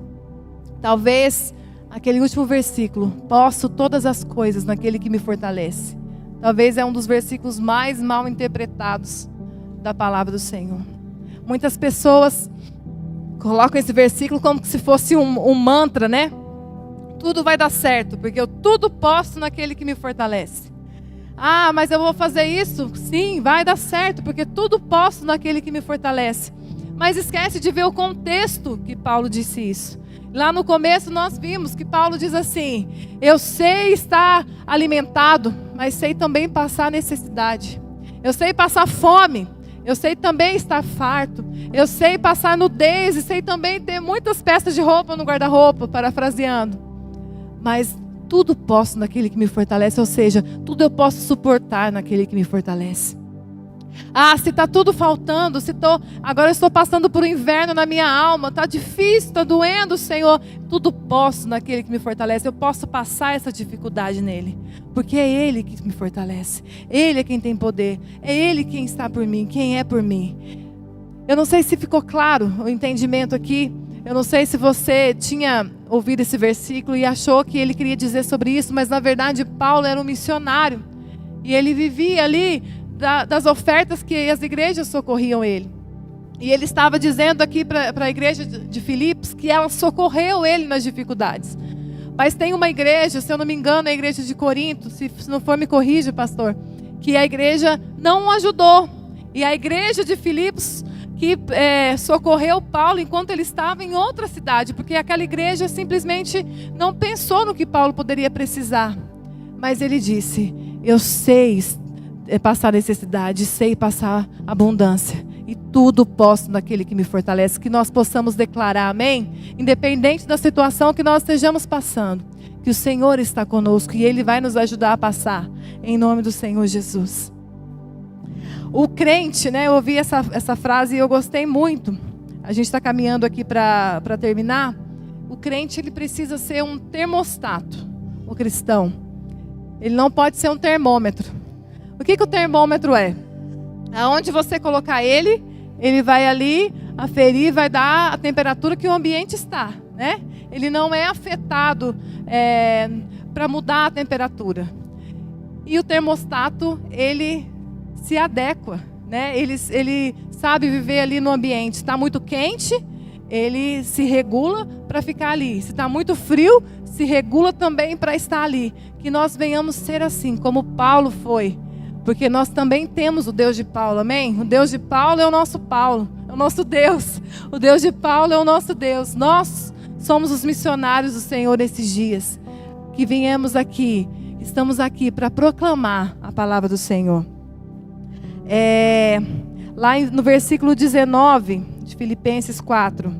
A: Talvez aquele último versículo, posso todas as coisas naquele que me fortalece. Talvez é um dos versículos mais mal interpretados da palavra do Senhor. Muitas pessoas colocam esse versículo como se fosse um mantra, né? Tudo vai dar certo, porque eu tudo posso naquele que me fortalece. Mas eu vou fazer isso? Sim, vai dar certo, porque tudo posso naquele que me fortalece. Mas esquece de ver o contexto que Paulo disse isso. Lá no começo nós vimos que Paulo diz assim, eu sei estar alimentado, mas sei também passar necessidade. Eu sei passar fome, eu sei também estar farto. Eu sei passar nudez e sei também ter muitas peças de roupa no guarda-roupa, parafraseando. Mas tudo posso naquele que me fortalece, ou seja, tudo eu posso suportar naquele que me fortalece. Se está tudo faltando, agora eu estou passando por um inverno na minha alma, está difícil, está doendo, Senhor, tudo posso naquele que me fortalece, eu posso passar essa dificuldade nele, porque é Ele que me fortalece, Ele é quem tem poder, é Ele quem está por mim, quem é por mim. Eu não sei se ficou claro o entendimento aqui, eu não sei se você tinha ouvido esse versículo e achou que ele queria dizer sobre isso, mas na verdade Paulo era um missionário, e ele vivia ali das ofertas que as igrejas socorriam ele. E ele estava dizendo aqui para a igreja de Filipos que ela socorreu ele nas dificuldades. Mas tem uma igreja, se eu não me engano, é a igreja de Corinto, se não for me corrija, pastor, que a igreja não o ajudou. E a igreja de Filipos, que socorreu Paulo enquanto ele estava em outra cidade, porque aquela igreja simplesmente não pensou no que Paulo poderia precisar. Mas ele disse: eu sei passar necessidade, sei passar abundância, e tudo posso naquele que me fortalece. Que nós possamos declarar, amém? Independente da situação que nós estejamos passando, que o Senhor está conosco e Ele vai nos ajudar a passar, em nome do Senhor Jesus. O crente, né, eu ouvi essa frase e eu gostei muito. A gente está caminhando aqui para terminar. O crente, ele precisa ser um termostato, o cristão. Ele não pode ser um termômetro. O que o termômetro é? Aonde você colocar ele vai ali aferir, vai dar a temperatura que o ambiente está, né? Ele não é afetado para mudar a temperatura. E o termostato, ele se adequa, né? Ele sabe viver ali no ambiente. Está muito quente, ele se regula para ficar ali. Se está muito frio, se regula também para estar ali. Que nós venhamos ser assim, como Paulo foi. Porque nós também temos o Deus de Paulo, amém? O Deus de Paulo é o nosso Paulo, é o nosso Deus. O Deus de Paulo é o nosso Deus. Nós somos os missionários do Senhor nesses dias. Que viemos aqui, estamos aqui para proclamar a palavra do Senhor. Lá no versículo 19 de Filipenses 4.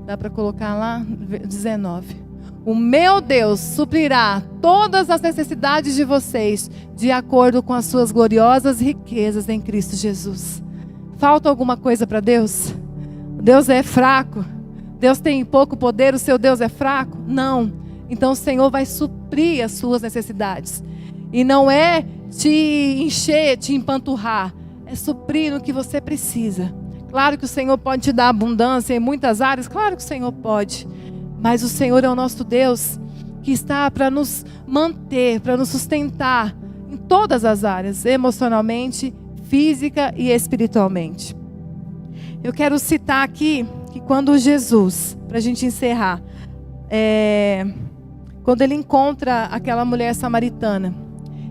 A: Dá para colocar lá? 19. O meu Deus suprirá todas as necessidades de vocês, de acordo com as suas gloriosas riquezas em Cristo Jesus. Falta alguma coisa para Deus? Deus é fraco? Deus tem pouco poder? O seu Deus é fraco? Não. Então o Senhor vai suprir as suas necessidades. E não é te encher, te empanturrar. É suprir no que você precisa. Claro que o Senhor pode te dar abundância em muitas áreas. Claro que o Senhor pode. Mas o Senhor é o nosso Deus que está para nos manter, para nos sustentar em todas as áreas, emocionalmente, física e espiritualmente. Eu quero citar aqui que quando Jesus, para a gente encerrar, quando ele encontra aquela mulher samaritana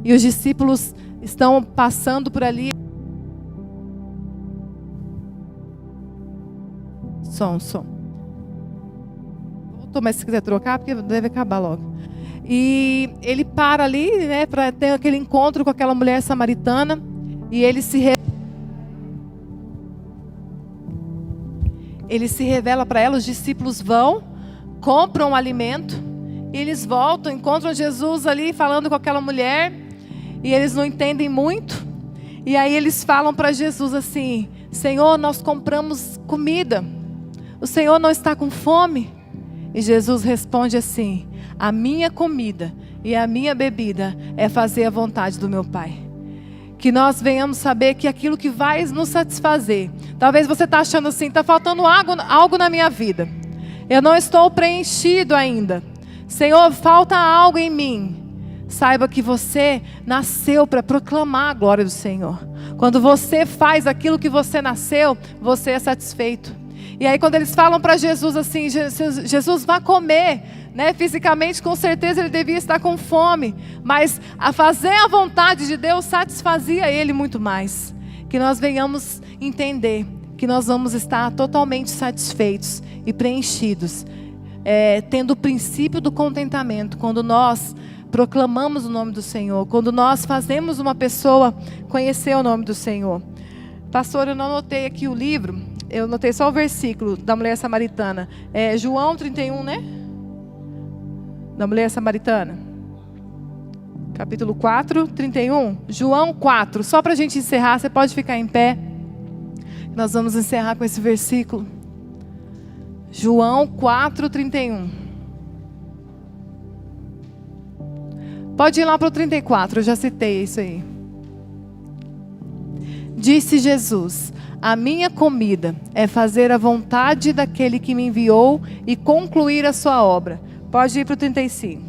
A: e os discípulos estão passando por ali. Som. Mas se quiser trocar, porque deve acabar logo. E ele para ali, né, para ter aquele encontro com aquela mulher samaritana. E ele se revela para ela. Os discípulos vão, compram o alimento. Eles voltam, encontram Jesus ali falando com aquela mulher. E eles não entendem muito. E aí eles falam para Jesus assim: Senhor, nós compramos comida. O Senhor não está com fome? E Jesus responde assim: a minha comida e a minha bebida é fazer a vontade do meu Pai. Que nós venhamos saber que aquilo que vai nos satisfazer. Talvez você está achando assim: está faltando algo na minha vida. Eu não estou preenchido ainda. Senhor, falta algo em mim. Saiba que você nasceu para proclamar a glória do Senhor. Quando você faz aquilo que você nasceu, você é satisfeito. E aí quando eles falam para Jesus assim: Jesus, vá comer, né? Fisicamente com certeza ele devia estar com fome, mas a fazer a vontade de Deus satisfazia ele muito mais. Que nós venhamos entender que nós vamos estar totalmente satisfeitos e preenchidos, tendo o princípio do contentamento, quando nós proclamamos o nome do Senhor, quando nós fazemos uma pessoa conhecer o nome do Senhor. Pastor, eu não anotei aqui o livro, eu anotei só o versículo da mulher samaritana. João 31, né? Da mulher samaritana. Capítulo 4, 31. João 4. Só para a gente encerrar, você pode ficar em pé. Nós vamos encerrar com esse versículo. João 4, 31. Pode ir lá para o 34, eu já citei isso aí. Disse Jesus: a minha comida é fazer a vontade daquele que me enviou e concluir a sua obra. Pode ir para o 35.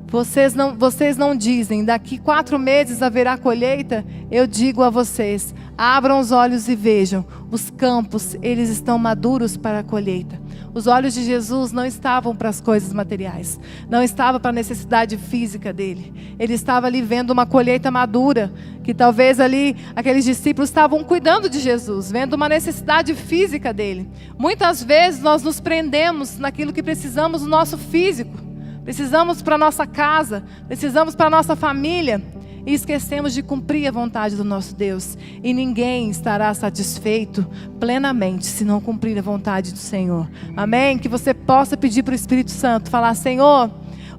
A: Vocês não dizem: daqui 4 meses haverá colheita? Eu digo a vocês: abram os olhos e vejam, os campos, eles estão maduros para a colheita. Os olhos de Jesus não estavam para as coisas materiais, não estava para a necessidade física dele. Ele estava ali vendo uma colheita madura, que talvez ali aqueles discípulos estavam cuidando de Jesus, vendo uma necessidade física dele. Muitas vezes nós nos prendemos naquilo que precisamos no nosso físico, precisamos para a nossa casa, precisamos para a nossa família, e esquecemos de cumprir a vontade do nosso Deus. E ninguém estará satisfeito plenamente se não cumprir a vontade do Senhor. Amém? Que você possa pedir para o Espírito Santo, falar: Senhor,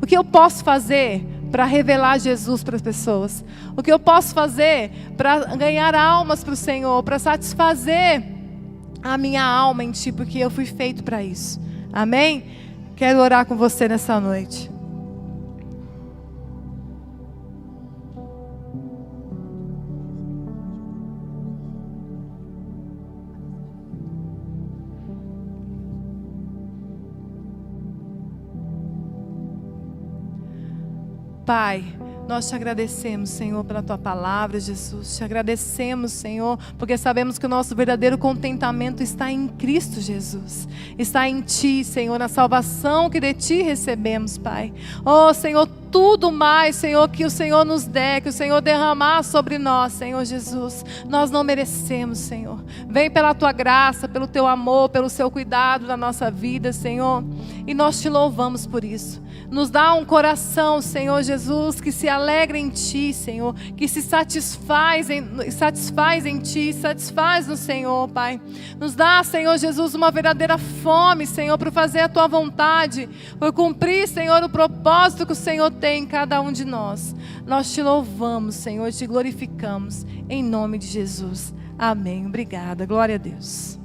A: o que eu posso fazer para revelar Jesus para as pessoas? O que eu posso fazer para ganhar almas para o Senhor, para satisfazer a minha alma em Ti, porque eu fui feito para isso. Amém? Quero orar com você nessa noite. Pai, nós te agradecemos, Senhor, pela Tua palavra, Jesus. Te agradecemos, Senhor, porque sabemos que o nosso verdadeiro contentamento está em Cristo Jesus. Está em Ti, Senhor, na salvação que de Ti recebemos, Pai. Oh, Senhor, tudo mais, Senhor, que o Senhor nos der, que o Senhor derramar sobre nós, Senhor Jesus, nós não merecemos, Senhor. Vem pela Tua graça, pelo Teu amor, pelo Seu cuidado na nossa vida, Senhor. E nós te louvamos por isso. Nos dá um coração, Senhor Jesus, que se alegra em Ti, Senhor, que se satisfaz em Ti, satisfaz no Senhor, Pai. Nos dá, Senhor Jesus, uma verdadeira fome, Senhor, para fazer a Tua vontade, por cumprir, Senhor, o propósito que o Senhor tem em cada um de nós. Nós te louvamos, Senhor, te glorificamos, em nome de Jesus. Amém. Obrigada. Glória a Deus.